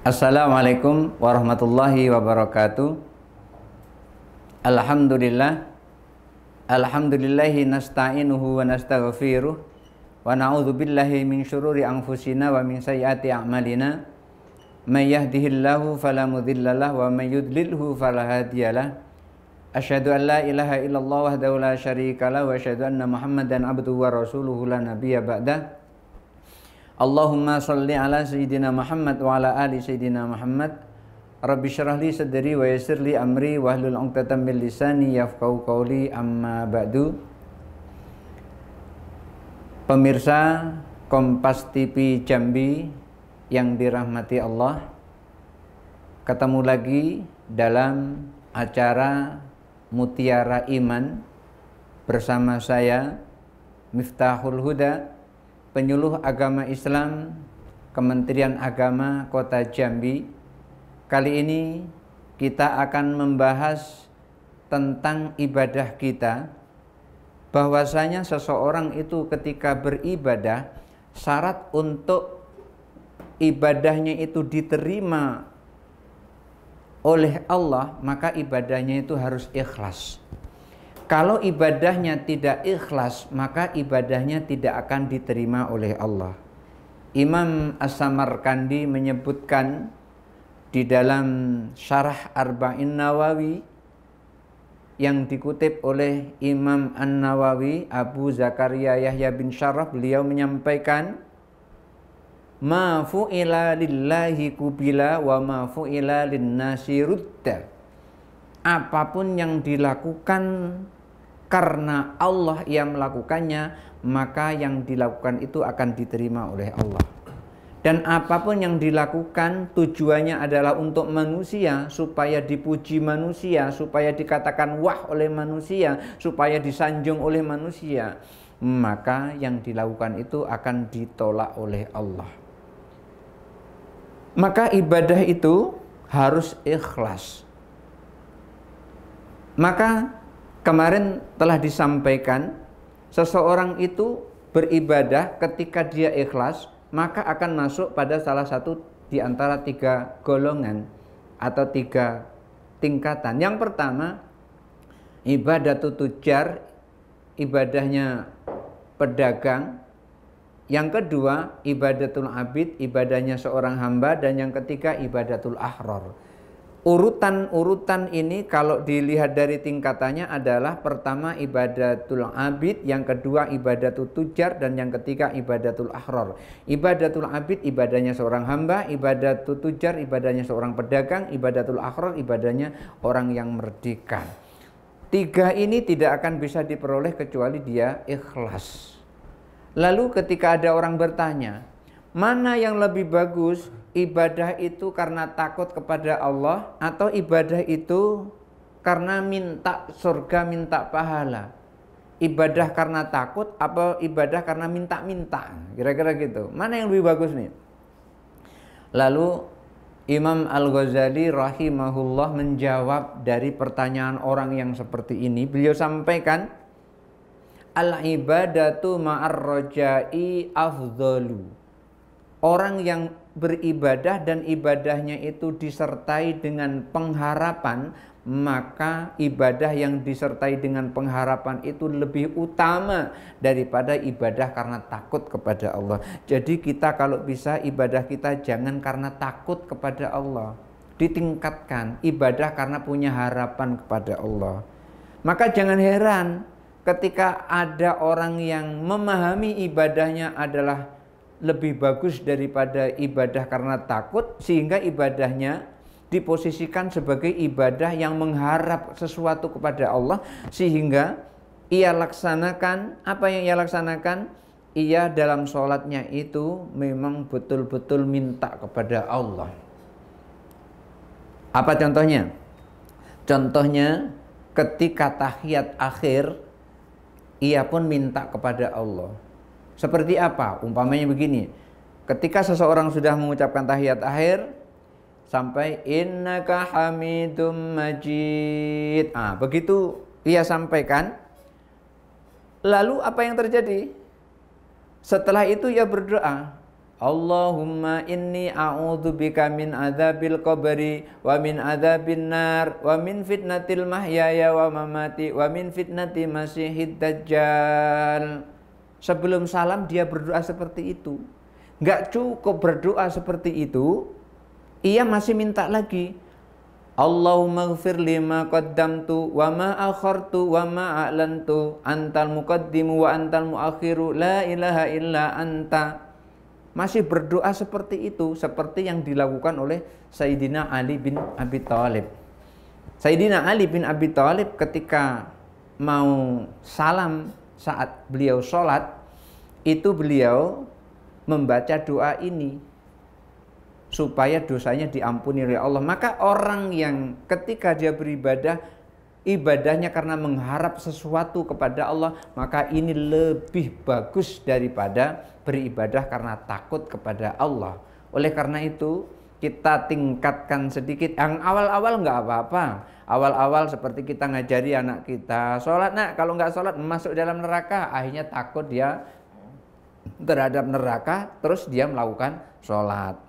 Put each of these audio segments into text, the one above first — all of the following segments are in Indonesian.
Assalamualaikum warahmatullahi wabarakatuh. Alhamdulillah. Alhamdulillahi nasta'inuhu wa nastaghfiruh wa na'udzu billahi min syururi anfusina wa min sayyiati a'malina. May yahdihillahu fala mudhillalah wa may yudlilhu fala hadiyalah. Asyhadu an la ilaha illallah wahdahu la syarikalah wa asyhadu anna Muhammadan abduhu wa rasuluhu la nabiyya ba'dah. Allahumma salli ala sayyidina Muhammad wa ala ali sayyidina Muhammad. Rabbi syrah li sadri wa yassir li amri wahlul 'uqdatam min lisani yafqahu qawli, amma ba'du. Pemirsa Kompas TV Jambi yang dirahmati Allah, ketemu lagi dalam acara Mutiara Iman bersama saya Miftahul Huda, penyuluh agama Islam Kementerian Agama Kota Jambi. Kali ini kita akan membahas tentang ibadah kita, bahwasanya seseorang itu ketika beribadah, syarat untuk ibadahnya itu diterima oleh Allah, maka ibadahnya itu harus ikhlas. Kalau ibadahnya tidak ikhlas, maka ibadahnya tidak akan diterima oleh Allah. Imam As-Samarkandi menyebutkan di dalam Syarah Arba'in Nawawi yang dikutip oleh Imam An-Nawawi, Abu Zakaria Yahya bin Syaraf, beliau menyampaikan, ma fu'ila lillahi kubila wa ma fu'ila linnasi rudda. Apapun yang dilakukan karena Allah yang melakukannya, maka yang dilakukan itu akan diterima oleh Allah. Dan apapun yang dilakukan tujuannya adalah untuk manusia, supaya dipuji manusia, supaya dikatakan wah oleh manusia, supaya disanjung oleh manusia, maka yang dilakukan itu akan ditolak oleh Allah. Maka ibadah itu harus ikhlas. Maka kemarin telah disampaikan, seseorang itu beribadah ketika dia ikhlas, maka akan masuk pada salah satu di antara 3 golongan atau 3 tingkatan. Yang pertama, ibadatul tujar, ibadahnya pedagang. Yang kedua, ibadatul abid, ibadahnya seorang hamba. Dan yang ketiga, ibadatul ahrar. Urutan-urutan ini kalau dilihat dari tingkatannya adalah pertama ibadatul abid, yang kedua ibadatul tujar, dan yang ketiga ibadatul ahrar. Ibadatul abid ibadahnya seorang hamba, ibadatul tujar ibadahnya seorang pedagang, ibadatul ahrar ibadahnya orang yang merdeka. 3 ini tidak akan bisa diperoleh kecuali dia ikhlas. Lalu ketika ada orang bertanya, mana yang lebih bagus, ibadah itu karena takut kepada Allah atau ibadah itu karena minta surga, minta pahala? Ibadah karena takut apa ibadah karena minta-minta? Kira-kira gitu. Mana yang lebih bagus nih? Lalu Imam Al-Ghazali rahimahullah menjawab dari pertanyaan orang yang seperti ini. Beliau sampaikan, al-ibadatu ma'ar roja'i afdhalu. Orang yang beribadah dan ibadahnya itu disertai dengan pengharapan, maka ibadah yang disertai dengan pengharapan itu lebih utama daripada ibadah karena takut kepada Allah. Jadi kita kalau bisa ibadah kita jangan karena takut kepada Allah, ditingkatkan ibadah karena punya harapan kepada Allah. Maka jangan heran ketika ada orang yang memahami ibadahnya adalah lebih bagus daripada ibadah karena takut, sehingga ibadahnya diposisikan sebagai ibadah yang mengharap sesuatu kepada Allah, sehingga ia laksanakan apa yang ia laksanakan, ia dalam sholatnya itu memang betul-betul minta kepada Allah. Apa contohnya? Contohnya ketika tahiyat akhir, ia pun minta kepada Allah. Seperti apa? Umpamanya begini, ketika seseorang sudah mengucapkan tahiyat akhir sampai innaka hamidum majid, begitu ia sampaikan, lalu apa yang terjadi? Setelah itu ia berdoa, Allahumma inni a'udzubika min adzabil qabri wa min adzabin nar wa min fitnatil mahyaya wa mamati wa min fitnati masihid dajjal. Sebelum salam dia berdoa seperti itu. Enggak cukup berdoa seperti itu, ia masih minta lagi. Allahumma ighfir lima qaddamtu wa ma akhartu wa ma a'lantu antal muqaddimu wa antal muakhiru la ilaha illa anta. Masih berdoa seperti itu, seperti yang dilakukan oleh Sayyidina Ali bin Abi Thalib. Sayyidina Ali bin Abi Thalib ketika mau salam saat beliau sholat, itu beliau membaca doa ini supaya dosanya diampuni oleh Allah. Maka orang yang ketika dia beribadah, ibadahnya karena mengharap sesuatu kepada Allah, maka ini lebih bagus daripada beribadah karena takut kepada Allah. Oleh karena itu kita tingkatkan sedikit. Yang awal-awal nggak apa-apa. Awal-awal seperti kita ngajari anak kita, sholat nak, kalau nggak sholat masuk dalam neraka. Akhirnya takut dia terhadap neraka, terus dia melakukan sholat.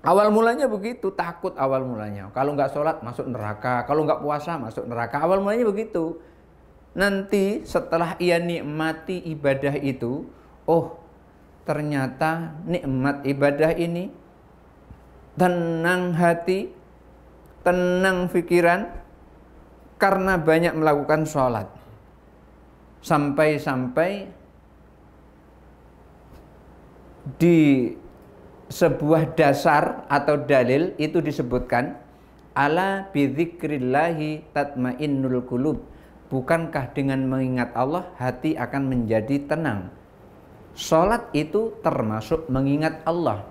Awal mulanya begitu, takut awal mulanya. Kalau nggak sholat masuk neraka, kalau nggak puasa masuk neraka. Awal mulanya begitu. Nanti setelah ia nikmati ibadah itu, oh ternyata nikmat ibadah ini, tenang hati, tenang pikiran, karena banyak melakukan sholat. Sampai-sampai di sebuah dasar atau dalil itu disebutkan, ala bidzikrillahi tatmainnul qulub. Bukankah dengan mengingat Allah hati akan menjadi tenang? Salat itu termasuk mengingat Allah.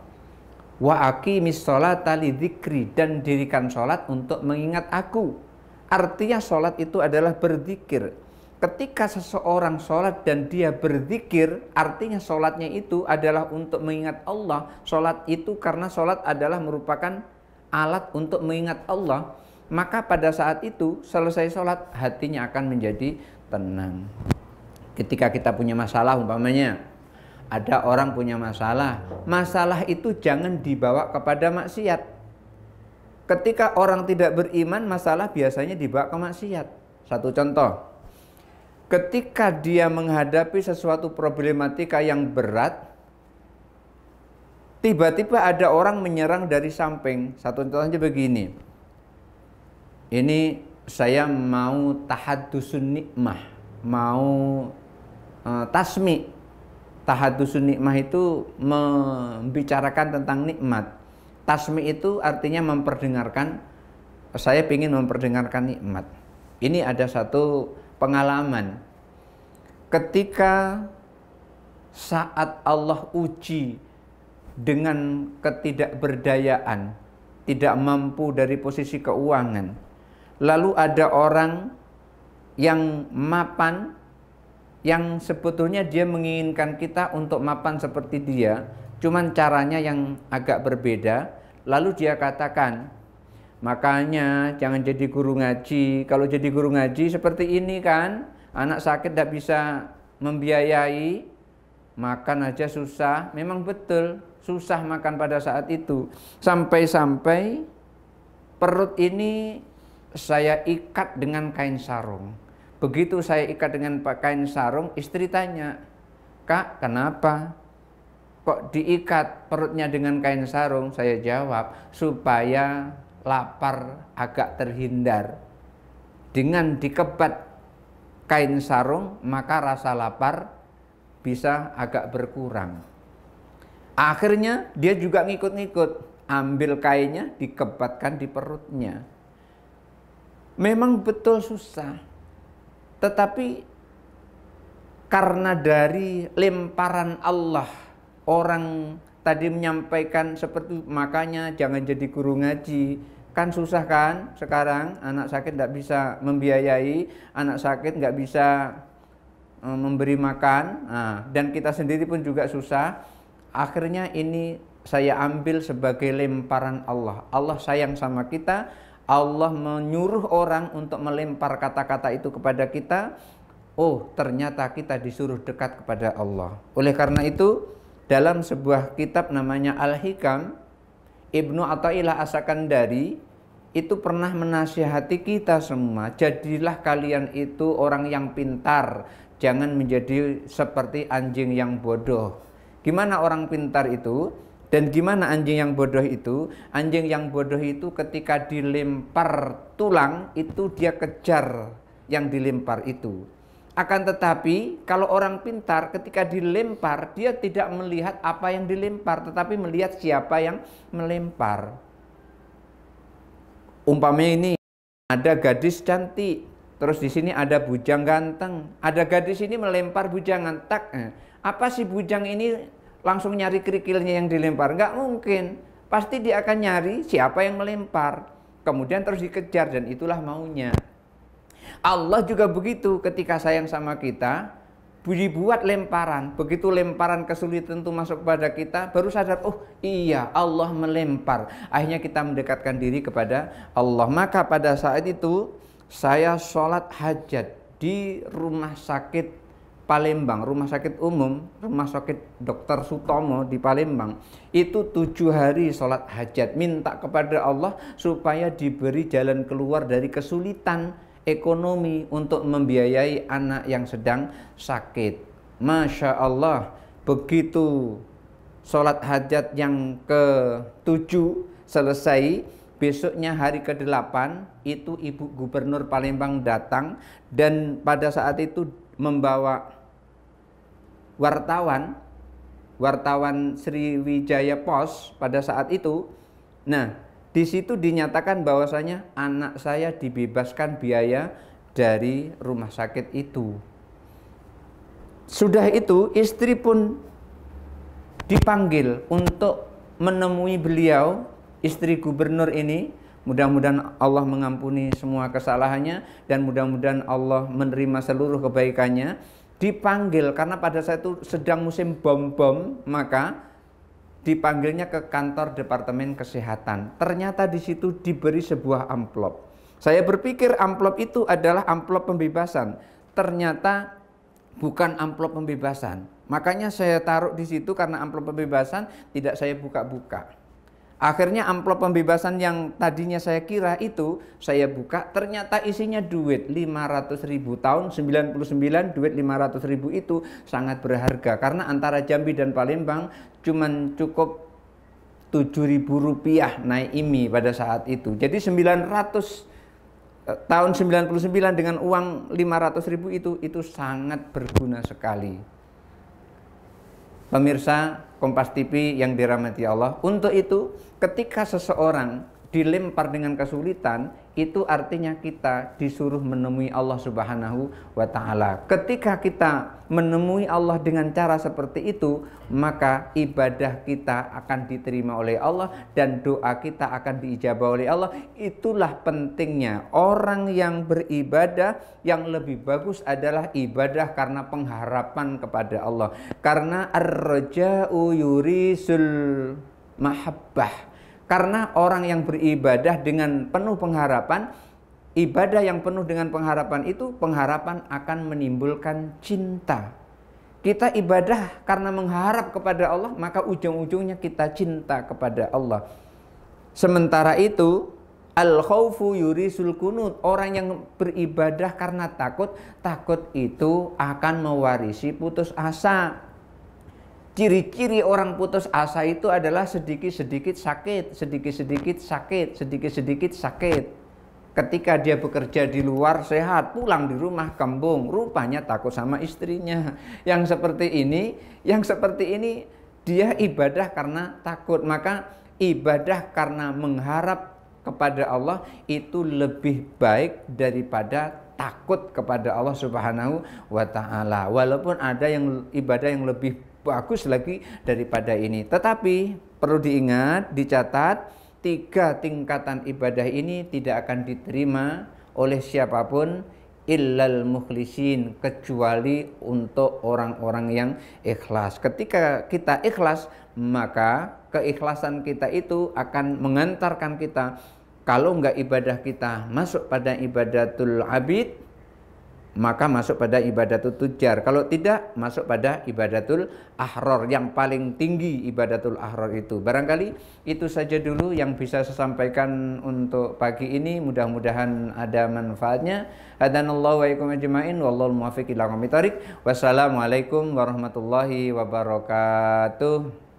Wa aqimis sholata lidzikri, dan dirikan salat untuk mengingat aku. Artinya salat itu adalah berzikir. Ketika seseorang sholat dan dia berzikir, artinya sholatnya itu adalah untuk mengingat Allah. Sholat itu karena sholat adalah merupakan alat untuk mengingat Allah. Maka pada saat itu selesai sholat, hatinya akan menjadi tenang. Ketika kita punya masalah, umpamanya ada orang punya masalah, masalah itu jangan dibawa kepada maksiat. Ketika orang tidak beriman, masalah biasanya dibawa ke maksiat. Satu contoh, ketika dia menghadapi sesuatu problematika yang berat, tiba-tiba ada orang menyerang dari samping. Satu contohnya begini, ini saya mau tahaddusun nikmah, mau tasmi. Tahaddusun nikmah itu membicarakan tentang nikmat. Tasmi itu artinya memperdengarkan, saya ingin memperdengarkan nikmat. Ini ada satu pengalaman ketika saat Allah uji dengan ketidakberdayaan, tidak mampu dari posisi keuangan, lalu ada orang yang mapan, yang sebetulnya dia menginginkan kita untuk mapan seperti dia, cuman caranya yang agak berbeda. Lalu dia katakan, makanya jangan jadi guru ngaji. Kalau jadi guru ngaji seperti ini kan, anak sakit tidak bisa membiayai, makan aja susah. Memang betul, susah makan pada saat itu. Sampai-sampai perut ini saya ikat dengan kain sarung. Begitu saya ikat dengan kain sarung, istri tanya, "Kak, kenapa kok diikat perutnya dengan kain sarung?" Saya jawab, supaya lapar agak terhindar. Dengan dikebat kain sarung, maka rasa lapar bisa agak berkurang. Akhirnya dia juga ngikut-ngikut, ambil kainnya, dikebatkan di perutnya. Memang betul susah, tetapi karena dari lemparan Allah, orang tadi menyampaikan seperti, makanya jangan jadi guru ngaji. Kan susah kan sekarang, anak sakit tidak bisa membiayai, anak sakit nggak bisa memberi makan, dan kita sendiri pun juga susah. Akhirnya ini saya ambil sebagai lemparan Allah. Allah sayang sama kita, Allah menyuruh orang untuk melempar kata-kata itu kepada kita. Oh, ternyata kita disuruh dekat kepada Allah. Oleh karena itu, dalam sebuah kitab namanya Al-Hikam, Ibnu Athaillah As-Sakandari itu pernah menasihati kita semua, jadilah kalian itu orang yang pintar, jangan menjadi seperti anjing yang bodoh. Gimana orang pintar itu dan gimana anjing yang bodoh itu? Anjing yang bodoh itu ketika dilempar tulang itu dia kejar yang dilempar itu. Akan tetapi kalau orang pintar ketika dilempar dia tidak melihat apa yang dilempar, tetapi melihat siapa yang melempar. Umpamanya ini ada gadis cantik, terus di sini ada bujang ganteng. Ada gadis ini melempar bujangan, tak. Apa sih bujang ini langsung nyari kerikilnya yang dilempar? Enggak mungkin. Pasti dia akan nyari siapa yang melempar. Kemudian terus dikejar dan itulah maunya. Allah juga begitu, ketika sayang sama kita, dibuat lemparan. Begitu lemparan kesulitan itu masuk kepada kita, baru sadar, oh iya Allah melempar. Akhirnya kita mendekatkan diri kepada Allah. Maka pada saat itu saya sholat hajat di rumah sakit Palembang, rumah sakit umum, rumah sakit Dr. Sutomo di Palembang. Itu 7 hari sholat hajat, minta kepada Allah supaya diberi jalan keluar dari kesulitan ekonomi untuk membiayai anak yang sedang sakit. Masya Allah, begitu sholat hajat yang ke-7 selesai, besoknya hari ke-8 itu Ibu Gubernur Palembang datang dan pada saat itu membawa wartawan Sriwijaya Pos pada saat itu. Nah, di situ dinyatakan bahwasanya anak saya dibebaskan biaya dari rumah sakit itu. Sudah itu istri pun dipanggil untuk menemui beliau, istri gubernur ini. Mudah-mudahan Allah mengampuni semua kesalahannya dan mudah-mudahan Allah menerima seluruh kebaikannya. Dipanggil karena pada saat itu sedang musim bom-bom, maka dipanggilnya ke kantor Departemen Kesehatan. Ternyata di situ diberi sebuah amplop. Saya berpikir amplop itu adalah amplop pembebasan. Ternyata bukan amplop pembebasan. Makanya saya taruh di situ karena amplop pembebasan tidak saya buka-buka. Akhirnya amplop pembebasan yang tadinya saya kira itu saya buka, ternyata isinya duit 500.000. Tahun 99 duit 500.000 itu sangat berharga karena antara Jambi dan Palembang cuman cukup 7.000 rupiah naik IMI pada saat itu. Jadi 900 tahun 99 dengan uang 500.000 itu sangat berguna sekali. Pemirsa Kompas TV yang dirahmati Allah, untuk itu ketika seseorang dilempar dengan kesulitan, itu artinya kita disuruh menemui Allah Subhanahu wa Ta'ala. Ketika kita menemui Allah dengan cara seperti itu, maka ibadah kita akan diterima oleh Allah dan doa kita akan diijabah oleh Allah. Itulah pentingnya orang yang beribadah yang lebih bagus adalah ibadah karena pengharapan kepada Allah. Karena ar-raja'u yurisul mahabbah. Karena orang yang beribadah dengan penuh pengharapan, ibadah yang penuh dengan pengharapan itu, pengharapan akan menimbulkan cinta. Kita ibadah karena mengharap kepada Allah, maka ujung-ujungnya kita cinta kepada Allah. Sementara itu, al-khawfu yurisul kunut. Orang yang beribadah karena takut, takut itu akan mewarisi putus asa. Ciri-ciri orang putus asa itu adalah sedikit-sedikit sakit, sedikit-sedikit sakit, sedikit-sedikit sakit. Ketika dia bekerja di luar sehat, pulang di rumah kembung, rupanya takut sama istrinya. Yang seperti ini dia ibadah karena takut. Maka ibadah karena mengharap kepada Allah itu lebih baik daripada takut kepada Allah Subhanahu wa Ta'ala. Walaupun ada yang ibadah yang lebih bagus lagi daripada ini. Tetapi perlu diingat, dicatat, 3 tingkatan ibadah ini tidak akan diterima oleh siapapun illal mukhlisin, kecuali untuk orang-orang yang ikhlas. Ketika kita ikhlas, maka keikhlasan kita itu akan mengantarkan kita, kalau enggak ibadah kita masuk pada ibadatul abid, maka masuk pada ibadatul tujar. Kalau tidak, masuk pada ibadatul ahror, yang paling tinggi ibadatul ahror itu. Barangkali itu saja dulu yang bisa saya sampaikan untuk pagi ini. Mudah-mudahan ada manfaatnya. Hadanallahu wa iyyakum ajma'in, wallahul muwaffiq ila aqwamit thoriq. Wassalamualaikum warahmatullahi wabarakatuh.